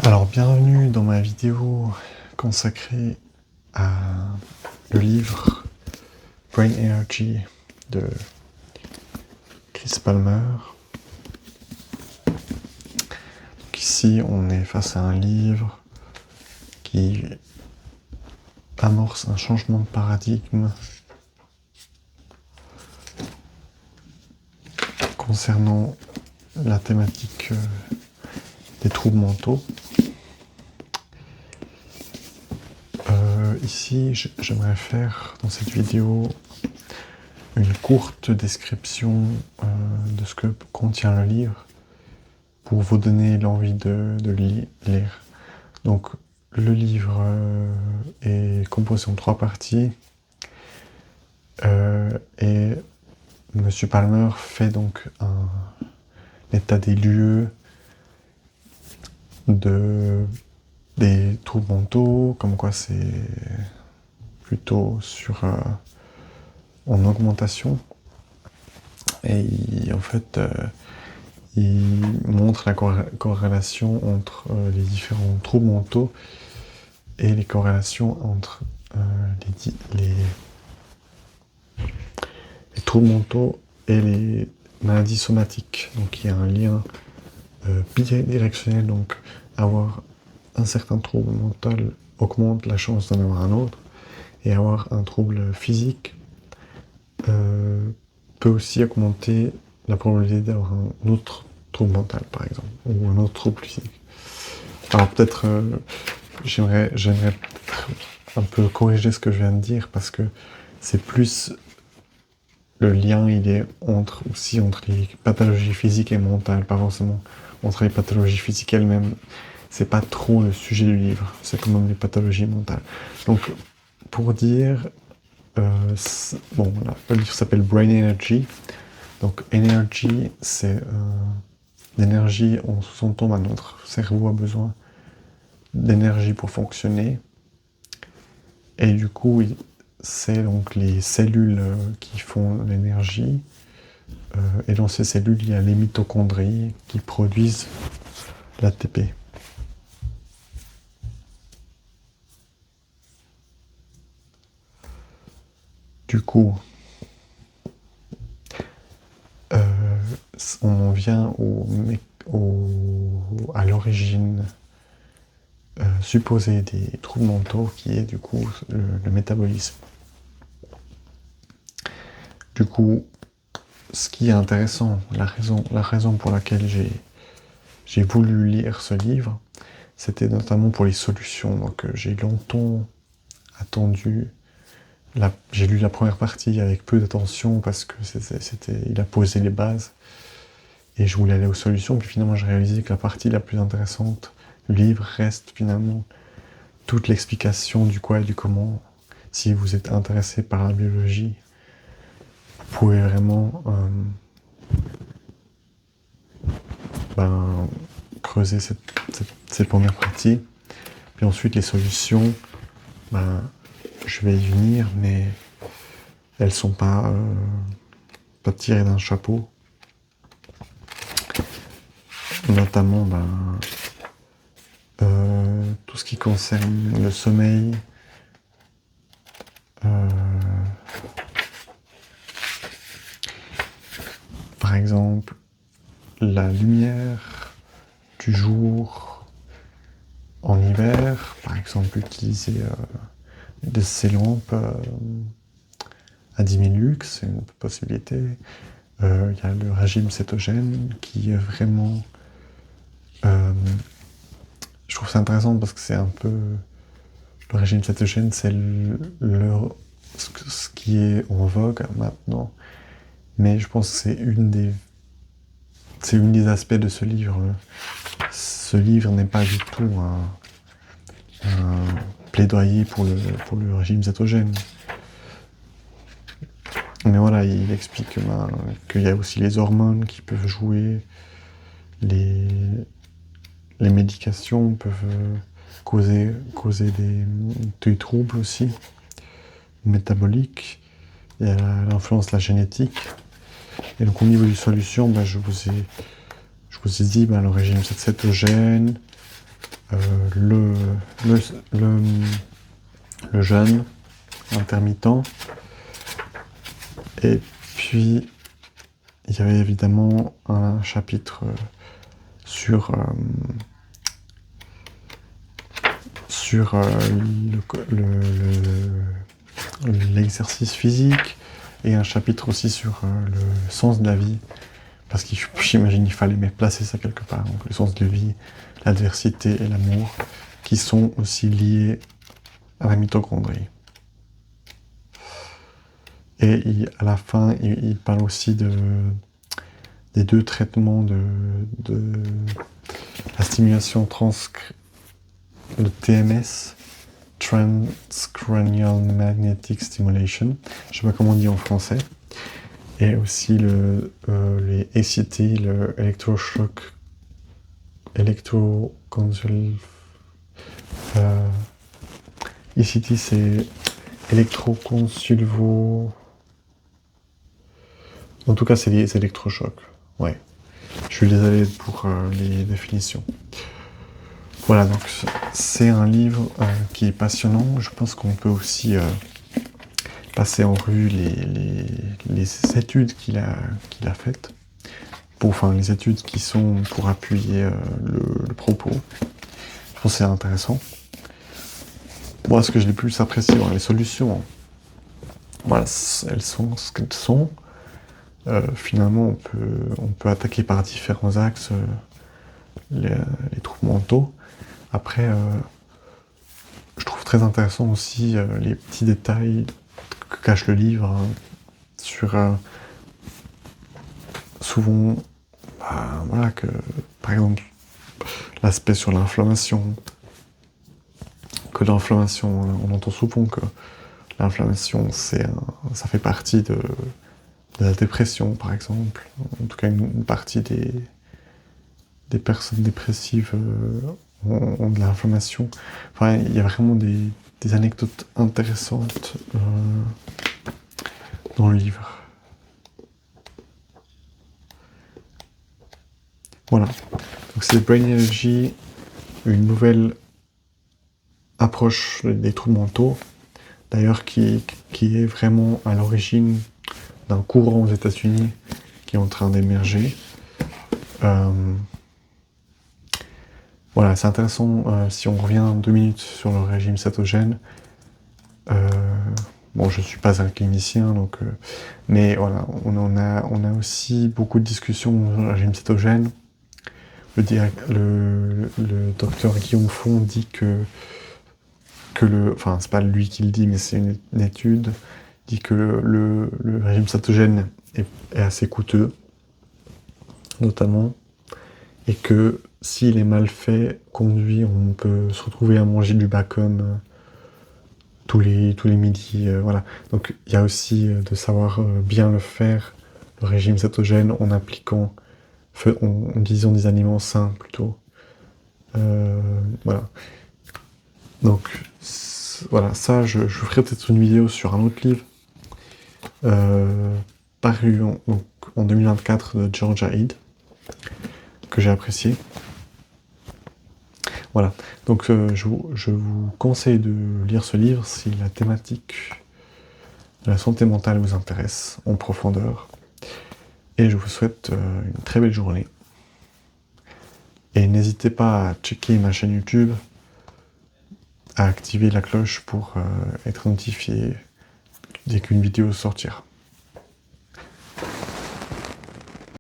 Alors, bienvenue dans ma vidéo consacrée à le livre Brain Energy de Chris Palmer. Donc ici, on est face à un livre qui amorce un changement de paradigme concernant la thématique des troubles mentaux. Ici, j'aimerais faire dans cette vidéo une courte description de ce que contient le livre pour vous donner l'envie de lire. Donc, le livre est composé en 3 parties et Monsieur Palmer fait donc un état des lieux des troubles mentaux, comme quoi c'est plutôt en augmentation. Et en fait, il montre la corrélation entre les différents troubles mentaux et les corrélations entre les troubles mentaux et les maladies somatiques. Donc il y a un lien bidirectionnel, donc avoir un certain trouble mental augmente la chance d'en avoir un autre, et avoir un trouble physique peut aussi augmenter la probabilité d'avoir un autre trouble mental, par exemple, ou un autre trouble physique. Alors peut-être, j'aimerais peut-être un peu corriger ce que je viens de dire, parce que c'est plus le lien, il est entre les pathologies physiques et mentales, pas forcément entre les pathologies physiques elles-mêmes. C'est pas trop le sujet du livre, c'est quand même les pathologies mentales. Donc, pour dire, voilà, le livre s'appelle Brain Energy. Donc, energy, c'est l'énergie, on sous-entend, notre cerveau a besoin d'énergie pour fonctionner. Et du coup, c'est donc les cellules qui font l'énergie. Et dans ces cellules, il y a les mitochondries qui produisent l'ATP. Du coup, on en vient à l'origine supposée des troubles mentaux, qui est du coup le métabolisme. Du coup, ce qui est intéressant, la raison pour laquelle j'ai voulu lire ce livre, c'était notamment pour les solutions. Donc j'ai longtemps attendu. J'ai lu la première partie avec peu d'attention parce que il a posé les bases et je voulais aller aux solutions. Puis finalement, j'ai réalisé que la partie la plus intéressante du livre reste finalement toute l'explication du quoi et du comment. Si vous êtes intéressé par la biologie, vous pouvez vraiment creuser cette première partie. Puis ensuite, les solutions, je vais y venir, mais elles sont pas tirées d'un chapeau. Notamment tout ce qui concerne le sommeil, par exemple la lumière du jour en hiver, par exemple utiliser ces lampes à 10 000 lux, c'est une possibilité. Il y a le régime cétogène qui est vraiment... je trouve ça intéressant parce que c'est un peu... Le régime cétogène, c'est ce qui est en vogue maintenant. Mais je pense que c'est une des aspects de ce livre. Ce livre n'est pas du tout un plaidoyer pour le régime cétogène. Mais voilà, il explique qu'il y a aussi les hormones qui peuvent jouer, les médications peuvent causer des troubles aussi, métaboliques, il y a l'influence de la génétique. Et donc au niveau des solutions, je vous ai dit le régime cétogène, le, le, le, le jeûne intermittent. Et puis, il y avait évidemment un chapitre sur l'exercice physique et un chapitre aussi sur le sens de la vie. Parce que j'imagine qu'il fallait placer ça quelque part. Donc, le sens de la vie, l'adversité et l'amour, qui sont aussi liés à la mitochondrie. Et à la fin, il parle aussi des 2 traitements de la stimulation le TMS, Transcranial Magnetic Stimulation, je sais pas comment on dit en français, et aussi les ACT, le électroshock, ECT c'est électroconsulvo. En tout cas, c'est les électrochocs. Ouais. Je suis désolé pour les définitions. Voilà, donc c'est un livre qui est passionnant. Je pense qu'on peut aussi passer en revue les études qu'il a faites. Enfin, les études qui sont pour appuyer le propos. Je pense que c'est intéressant. Moi, ce que j'ai le plus apprécié, les solutions, voilà, elles sont ce qu'elles sont. Finalement, on peut attaquer par différents axes les troubles mentaux. Après, je trouve très intéressant aussi les petits détails que cache le livre sur souvent, voilà, que par exemple l'aspect sur l'inflammation, que l'inflammation, on entend souvent que l'inflammation, ça fait partie de la dépression, par exemple. En tout cas, une partie des personnes dépressives ont de l'inflammation. Enfin, il y a vraiment des anecdotes intéressantes dans le livre. Voilà. Donc c'est Brain Energy, une nouvelle approche des troubles mentaux, d'ailleurs qui est vraiment à l'origine d'un courant aux États-Unis qui est en train d'émerger. Voilà, c'est intéressant si on revient 2 minutes sur le régime cétogène. Bon, je suis pas un clinicien, donc, mais voilà, on a aussi beaucoup de discussions sur le régime cétogène. Le docteur Guillaume Font dit que enfin, c'est pas lui qui le dit, mais c'est une étude, dit que le régime cétogène est assez coûteux, notamment, et que s'il est mal fait, conduit, on peut se retrouver à manger du bacon tous les midis, voilà. Donc il y a aussi de savoir bien le faire, le régime cétogène, en appliquant, en disant des aliments sains plutôt. Voilà. Donc voilà, ça, je ferai peut-être une vidéo sur un autre livre, paru en 2024 de Georgia Ede, que j'ai apprécié. Voilà, donc je vous conseille de lire ce livre si la thématique de la santé mentale vous intéresse en profondeur. Et je vous souhaite une très belle journée. Et n'hésitez pas à checker ma chaîne YouTube, à activer la cloche pour être notifié dès qu'une vidéo sortira.